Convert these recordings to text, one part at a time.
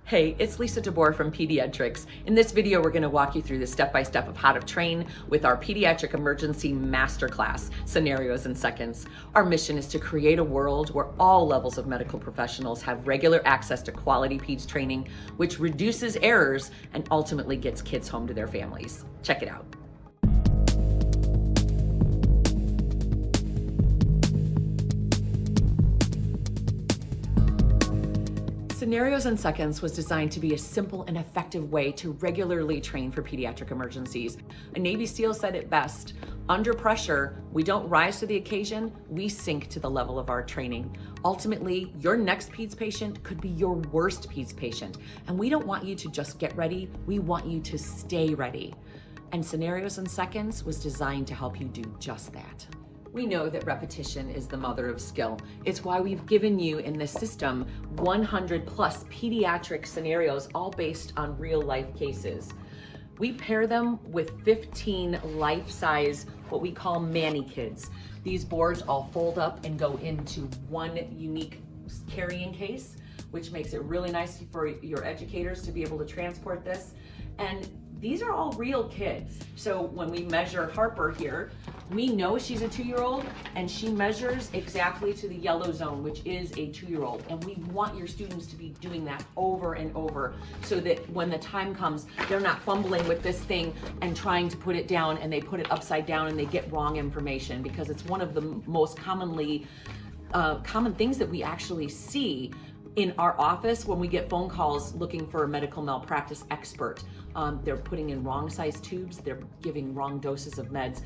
Hey, it's Lisa DeBoer from Pedi-Ed-Trics. In this video, we're going to walk you through the step-by-step of how to train with our Pediatric Emergency Masterclass, Scenarios in Seconds. Our mission is to create a world where all levels of medical professionals have regular access to quality peds training, which reduces errors and ultimately gets kids home to their families. Check it out. Scenarios in Seconds was designed to be a simple and effective way to regularly train for pediatric emergencies. A Navy SEAL said it best: under pressure, we don't rise to the occasion, we sink to the level of our training. Ultimately, your next peds patient could be your worst peds patient, and we don't want you to just get ready, we want you to stay ready. And Scenarios in Seconds was designed to help you do just that. We know that repetition is the mother of skill. It's why we've given you in this system 100 plus pediatric scenarios, all based on real life cases. We pair them with 15 life-size, what we call Manny Kids. These boards all fold up and go into one unique carrying case, which makes it really nice for your educators to be able to transport this. And these are all real kids. So when we measure Harper here, we know she's a 2-year-old and she measures exactly to the yellow zone, which is a 2-year-old. And we want your students to be doing that over and over so that when the time comes, they're not fumbling with this thing and trying to put it down and they put it upside down and they get wrong information, because it's one of the most common things that we actually see in our office when we get phone calls looking for a medical malpractice expert. They're putting in wrong size tubes, they're giving wrong doses of meds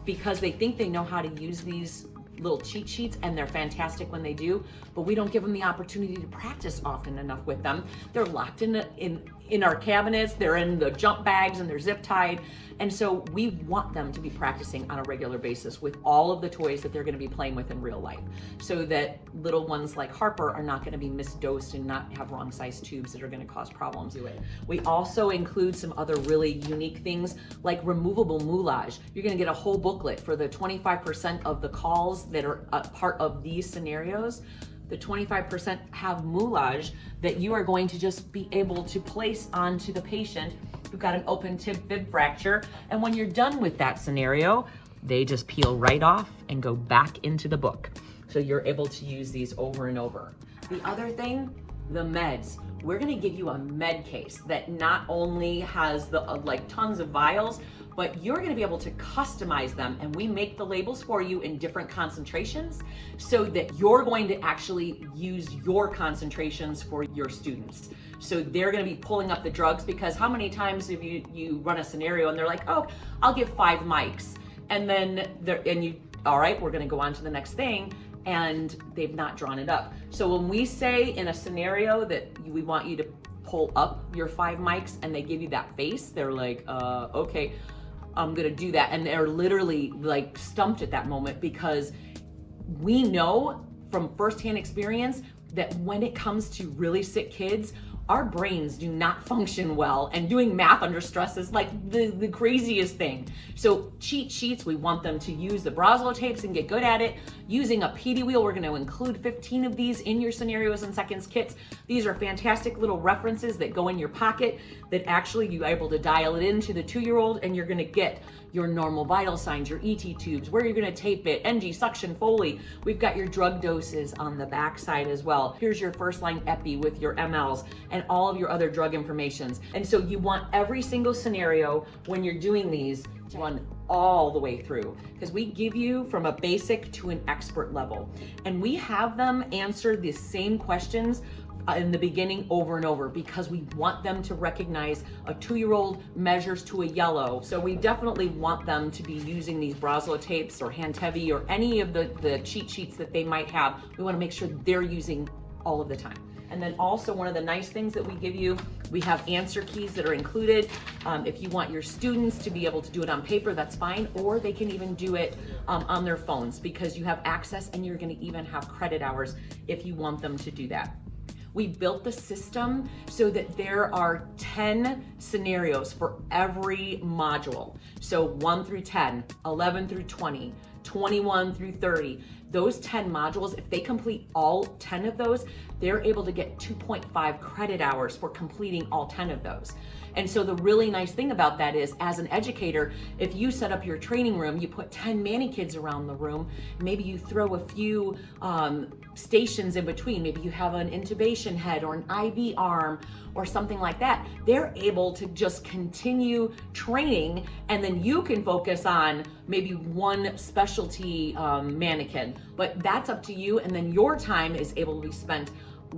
because they think they know how to use these little cheat sheets, and they're fantastic when they do, but we don't give them the opportunity to practice often enough with them. They're locked in our cabinets, they're in the jump bags and they're zip tied. And so we want them to be practicing on a regular basis with all of the toys that they're going to be playing with in real life, so that little ones like Harper are not going to be misdosed and not have wrong size tubes that are going to cause problems with it. We also include some other really unique things like removable moulage. You're going to get a whole booklet for the 25% of the calls that are a part of these scenarios. The 25% have moulage that you are going to just be able to place onto the patient who got an open tib fib fracture. And when you're done with that scenario, they just peel right off and go back into the book. So you're able to use these over and over. The other thing, the meds. We're gonna give you a med case that not only has the tons of vials, but you're gonna be able to customize them, and we make the labels for you in different concentrations so that you're going to actually use your concentrations for your students. So they're gonna be pulling up the drugs, because how many times have you run a scenario and they're like, oh, I'll give 5 mics, and then all right, we're gonna go on to the next thing, and they've not drawn it up. So when we say in a scenario that we want you to pull up your 5 mics and they give you that face, they're like, okay, I'm gonna do that. And they're literally like stumped at that moment, because we know from firsthand experience that when it comes to really sick kids, our brains do not function well, and doing math under stress is like the craziest thing. So cheat sheets, we want them to use the Braslo tapes and get good at it. Using a PD wheel, we're going to include 15 of these in your Scenarios in Seconds kits. These are fantastic little references that go in your pocket that actually you're able to dial it into the 2-year-old, and you're going to get your normal vital signs, your ET tubes, where you're going to tape it, NG, suction, Foley. We've got your drug doses on the back side as well. Here's your first line epi with your mLs and all of your other drug informations. And so you want every single scenario when you're doing these to run all the way through, because we give you from a basic to an expert level, and we have them answer the same questions in the beginning over and over, because we want them to recognize a 2-year-old measures to a yellow. So we definitely want them to be using these Braslo tapes or hand heavy or any of the cheat sheets that they might have. We want to make sure they're using all of the time. And then also, one of the nice things that we give you, we have answer keys that are included. If you want your students to be able to do it on paper, that's fine, or they can even do it on their phones, because you have access, and you're going to even have credit hours if you want them to do that. We built the system so that there are 10 scenarios for every module. So 1 through 10, 11 through 20, 21 through 30. those 10 modules, if they complete all 10 of those, they're able to get 2.5 credit hours for completing all 10 of those. And so the really nice thing about that is, as an educator, if you set up your training room, you put 10 mani-kids around the room, maybe you throw a few stations in between, maybe you have an intubation head or an IV arm or something like that, they're able to just continue training, and then you can focus on maybe one specialty mannequin, but that's up to you. And then your time is able to be spent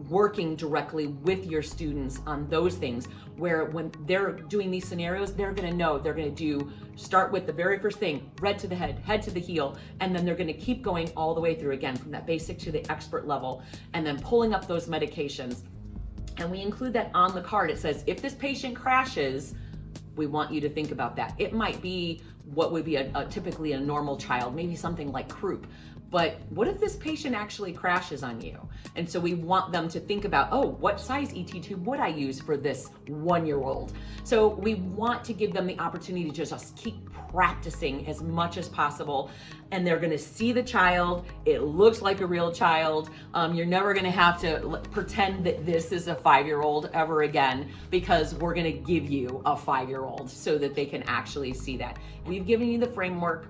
working directly with your students on those things, where when they're doing these scenarios, they're going to know they're going to start with the very first thing, red to the head to the heel, and then they're going to keep going all the way through, again, from that basic to the expert level, and then pulling up those medications. And we include that on the card. It says, if this patient crashes, we want you to think about that. It might be what would be typically a normal child, maybe something like croup. But what if this patient actually crashes on you? And so we want them to think about, oh, what size ET tube would I use for this 1-year-old? So we want to give them the opportunity to just keep practicing as much as possible. And they're gonna see the child. It looks like a real child. You're never gonna have to pretend that this is a 5-year-old ever again, because we're gonna give you a 5-year-old so that they can actually see that. We've given you the framework,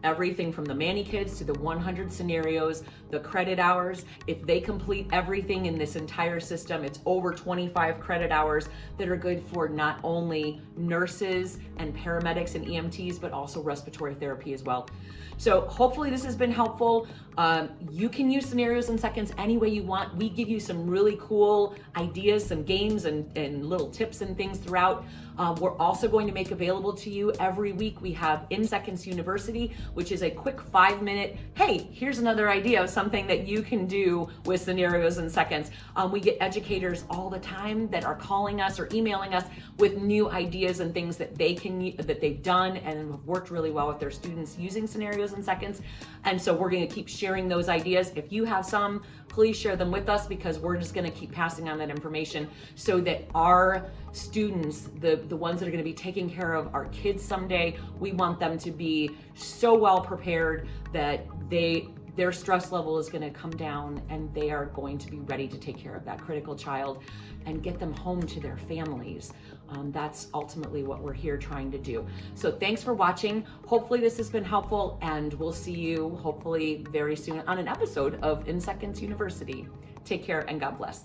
everything from the mani-kids to the 100 scenarios, the credit hours. If they complete everything in this entire system, it's over 25 credit hours that are good for not only nurses and paramedics and EMTs, but also respiratory therapy as well. So hopefully this has been helpful. You can use scenarios in seconds any way you want. We give you some really cool ideas, some games and little tips and things throughout. We're also going to make available to you every week. We have In Seconds University, which is a quick 5-minute, hey, here's another idea of something that you can do with scenarios in seconds. We get educators all the time that are calling us or emailing us with new ideas and things that they've done and have worked really well with their students using scenarios in seconds. And so we're going to keep sharing those ideas. If you have some, please share them with us, because we're just going to keep passing on that information so that our students, the ones that are going to be taking care of our kids someday, we want them to be so well prepared that their stress level is going to come down and they are going to be ready to take care of that critical child and get them home to their families. That's ultimately what we're here trying to do. So thanks for watching. Hopefully this has been helpful, and we'll see you hopefully very soon on an episode of In Seconds University. Take care and God bless.